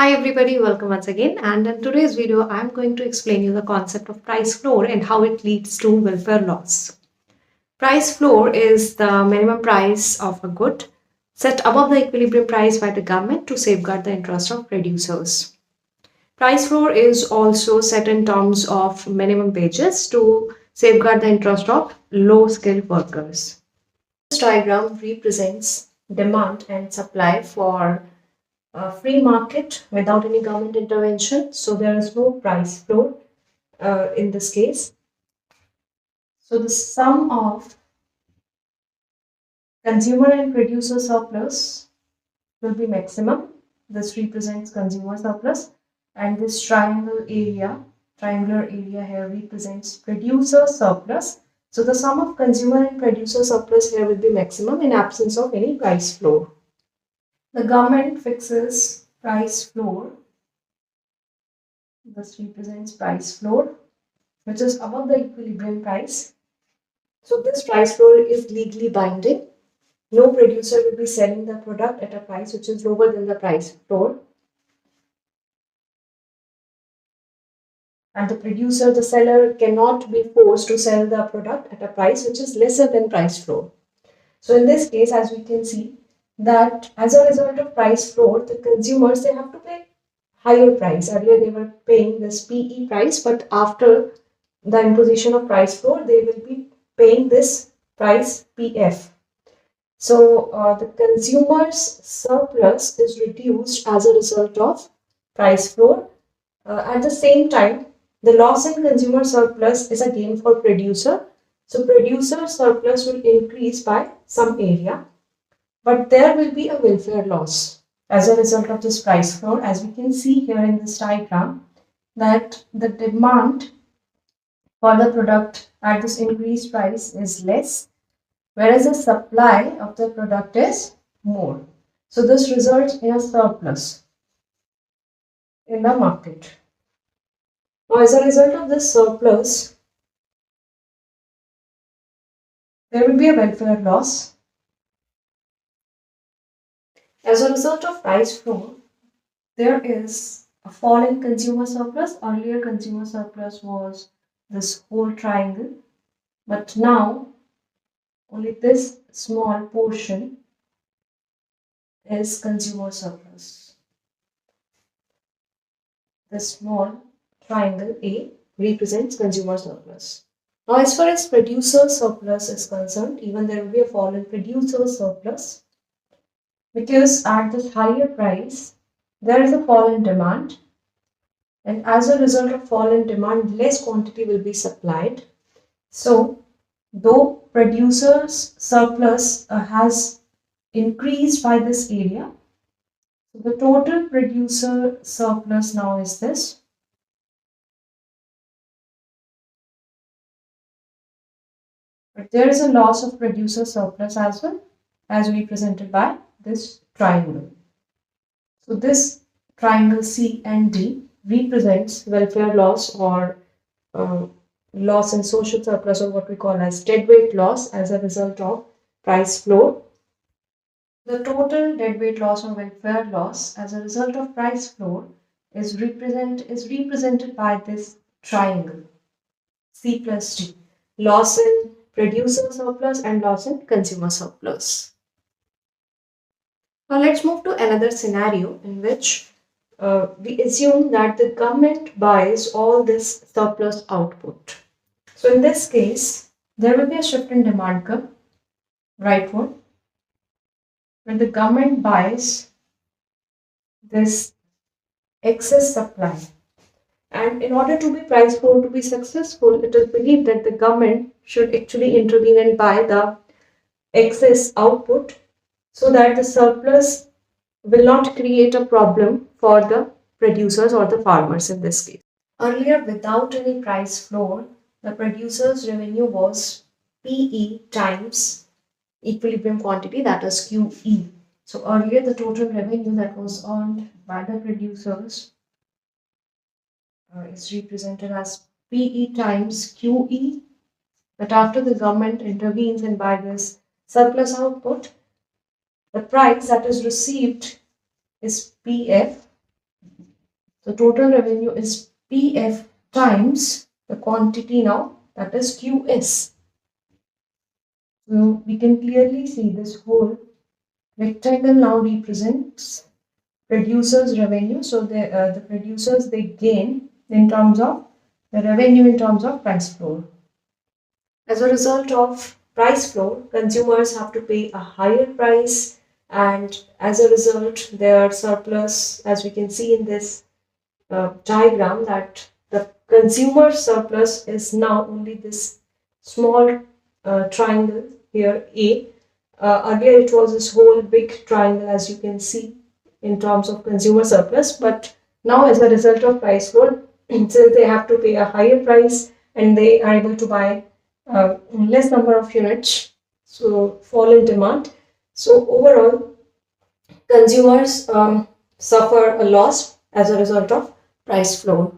Hi everybody, welcome once again, and in today's video I'm going to explain you the concept of price floor and how it leads to welfare loss. Price floor is the minimum price of a good set above the equilibrium price by the government to safeguard the interest of producers. Price floor is also set in terms of minimum wages to safeguard the interest of low skilled workers. This diagram represents demand and supply for a free market without any government intervention. So there is no price floor in this case. So the sum of consumer and producer surplus will be maximum. This represents consumer surplus, and this triangular area here represents producer surplus. So the sum of consumer and producer surplus here will be maximum in absence of any price floor. The government fixes price floor. This represents price floor, which is above the equilibrium price. So this price floor is legally binding. No producer will be selling the product at a price which is lower than the price floor. And the seller cannot be forced to sell the product at a price which is lesser than price floor. So in this case, as we can see, that as a result of price floor, the consumers, they have to pay higher price. Earlier they were paying this PE price, but after the imposition of price floor, they will be paying this price PF. So the consumer's surplus is reduced as a result of price floor. At the same time, the loss in consumer surplus is a gain for producer. So producer surplus will increase by some area, but there will be a welfare loss as a result of this price floor. As we can see here in this diagram, that the demand for the product at this increased price is less, whereas the supply of the product is more. So this results in a surplus in the market. Now, as a result of this surplus, there will be a welfare loss. As a result of price floor, there is a fall in consumer surplus. Earlier, consumer surplus was this whole triangle, but now only this small portion is consumer surplus. This small triangle A represents consumer surplus. Now, as far as producer surplus is concerned, even there will be a fall in producer surplus, because at this higher price, there is a fall in demand, and as a result of fall in demand, less quantity will be supplied. So, though producer's surplus has increased by this area, so the total producer surplus now is this. But there is a loss of producer surplus as well, as represented by this triangle. So this triangle C and D represents welfare loss or loss in social surplus, or what we call as deadweight loss as a result of price floor. The total deadweight loss or welfare loss as a result of price floor is represented by this triangle C plus D. Loss in producer surplus and loss in consumer surplus. Now let's move to another scenario in which we assume that the government buys all this surplus output. So in this case, there will be a shift in demand curve, rightward, when the government buys this excess supply. And in order to be price floor to be successful, it is believed that the government should actually intervene and buy the excess output so that the surplus will not create a problem for the producers or the farmers in this case. Earlier, without any price floor, the producer's revenue was PE times equilibrium quantity, that is QE. So earlier, the total revenue that was earned by the producers is represented as PE times QE. But after the government intervenes and buy this surplus output, the price that is received is PF, So total revenue is PF times the quantity now, that is QS. So we can clearly see this whole rectangle now represents producers' revenue. So the producers, they gain in terms of the revenue in terms of price floor. As a result of price floor, consumers have to pay a higher price, and as a result, their surplus, as we can see in this diagram, that the consumer surplus is now only this small triangle here, A. Earlier it was this whole big triangle, as you can see, in terms of consumer surplus, but now as a result of price floor, since they have to pay a higher price and they are able to buy less number of units, so fall in demand. So overall, consumers suffer a loss as a result of price floor.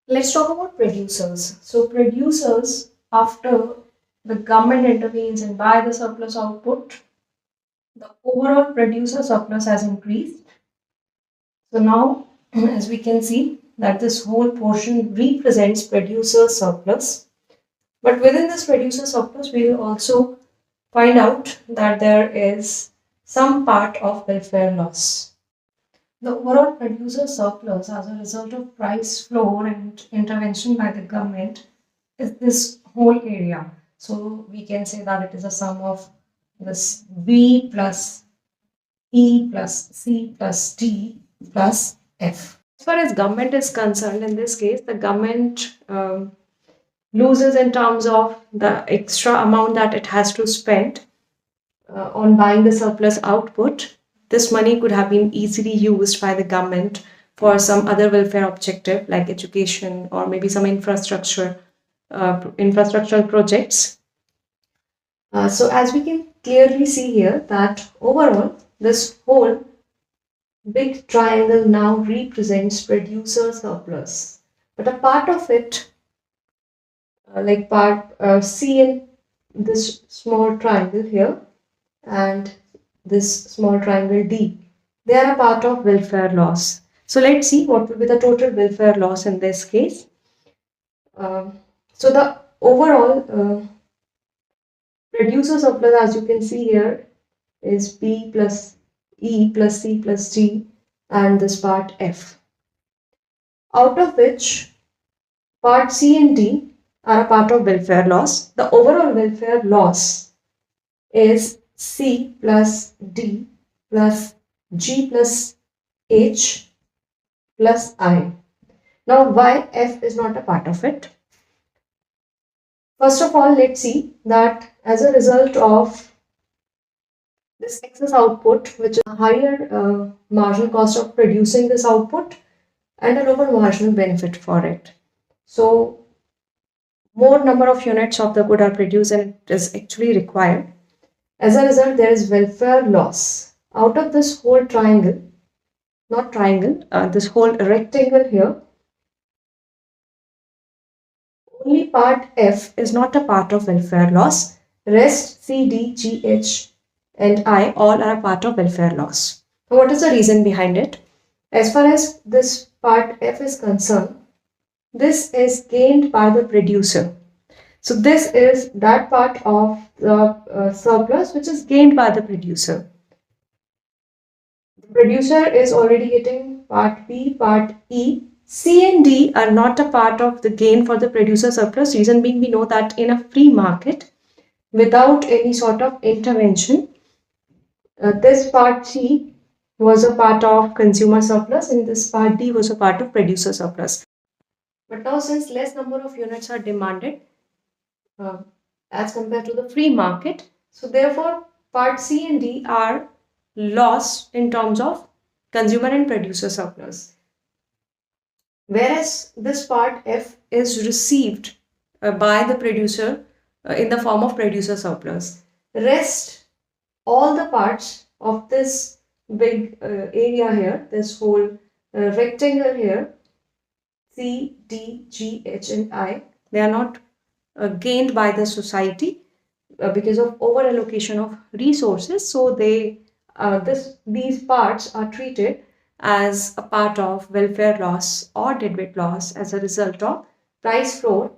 Let's talk about producers. So producers, after the government intervenes and buy the surplus output, the overall producer surplus has increased. So now, as we can see, that this whole portion represents producer surplus. But within this producer surplus, we will also find out that there is some part of welfare loss. The overall producer surplus as a result of price floor and intervention by the government is this whole area. So we can say that it is a sum of this B plus E plus C plus D plus F. As far as government is concerned, in this case, the government loses in terms of the extra amount that it has to spend on buying the surplus output. This money could have been easily used by the government for some other welfare objective like education or maybe some infrastructural projects. So as we can clearly see here that overall this whole big triangle now represents producer surplus, but a part of it, like part C in this small triangle here and this small triangle D, they are a part of welfare loss. So let's see what will be the total welfare loss in this case. So the overall producer surplus, as you can see here, is B plus E plus C plus D and this part F, out of which part C and D are a part of welfare loss. The overall welfare loss is C plus D plus G plus H plus I. Now, why F is not a part of it? First of all, let's see that as a result of this excess output, which is a higher marginal cost of producing this output and a lower marginal benefit for it. So, more number of units of the good are produced and it is actually required. As a result, there is welfare loss. Out of this whole triangle, not triangle, this whole rectangle here, only part F is not a part of welfare loss. Rest C, D, G, H and I all are a part of welfare loss. Now, what is the reason behind it? As far as this part F is concerned, this is gained by the producer. So this is that part of the surplus which is gained by the producer. The producer is already getting part B, part E. C and D are not a part of the gain for the producer surplus. Reason being, we know that in a free market, without any sort of intervention, this part C was a part of consumer surplus and this part D was a part of producer surplus. But now, since less number of units are demanded as compared to the free market, so therefore part C and D are lost in terms of consumer and producer surplus. Whereas this part F is received by the producer in the form of producer surplus. Rest, all the parts of this big area here, this whole rectangle here, C, D, G, H and I, they are not gained by the society because of over allocation of resources. So these parts are treated as a part of welfare loss or deadweight loss as a result of price floor